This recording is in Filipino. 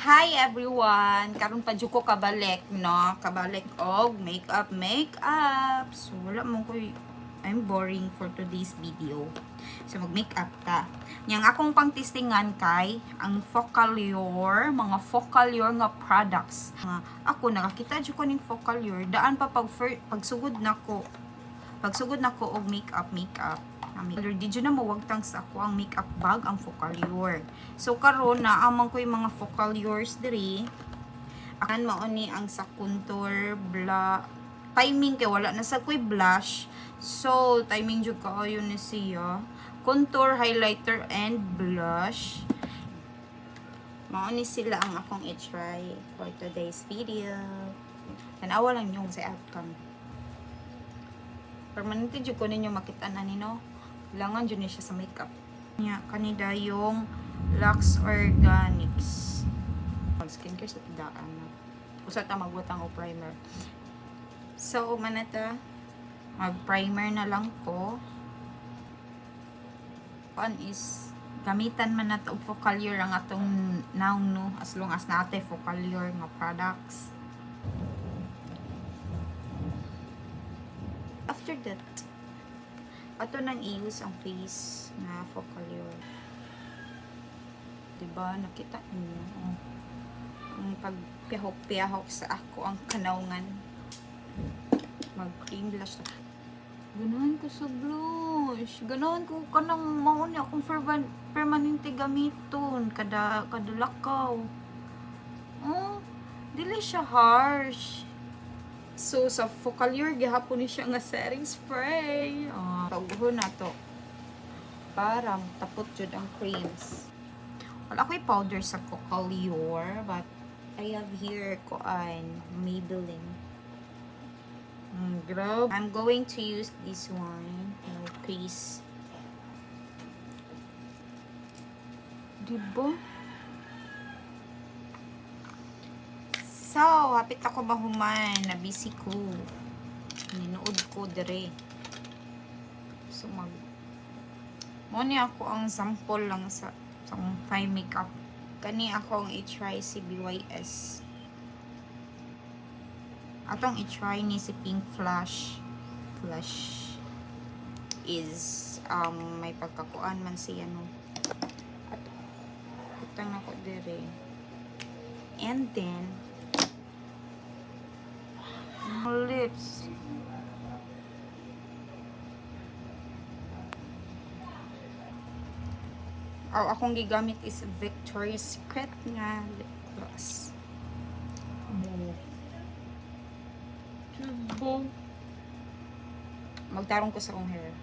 Hi everyone! Karon pa jud ko kabalik, no? Kabalik og makeup. So, wala mo ko I'm boring for today's video. So, mag-makeup ta. Yang akong pang-testingan kay ang Focallure, mga Focallure nga products. Ako nakakita jud ko ning Focallure, daan pa pagsugod nako. Pagsugod nako og makeup. Di dyan na mawagtang sa ako ang makeup bag, ang Focallure. So, karon na amang ko yung mga Focallures diri. Akan mauni ang sa contour, timing kay wala na sa ko'y blush. So, timing jud ka yun ni siya. Contour, highlighter, and blush. Mauni sila ang akong i-try for today's video. Tanawa lang yung sa outcome. Permanente jud ko ninyo makita na nino. Kailangan dyan siya sa makeup. Kanida yung Lux Organics. Skincare sa tidaan. Usa ta magwatang o primer. So, manata, mag-primer na lang ko. One is, gamitan man na ito Focallure ang atong naong no. As long as natin Focallure nga products. After that, ato nang i-use ang face na Focallure. Diba? Nakita niyo. Ang pagpihok-pihok sa ako ang kanaungan. Mag-cream blush. Ganahan ko sa blush. Ganahan ko kanang mauni akong permanente gamiton. Kada lakaw. Oh, dili siya harsh. So, sa Focallure, gihapon ni siya nga setting spray. Pauguho na to. Parang tapot jud ang creams. Wala ko'y powder sa Focallure, but I have here Maybelline. Grabe. I'm going to use this one. Please. Diba? So, hapit ako bahuman. Nabisi ko. Ninuod ko dire. So, Muni ako ang sample lang sa fine makeup. Kani ako ang i-try si BYS. Atong i-try ni si Pink Flash. Flash is may pagkakuan man siya no. At utang ako dire. And then lips. Akong gigamit is Victoria's Secret nga lip gloss. Magtarong ko sa akong hair.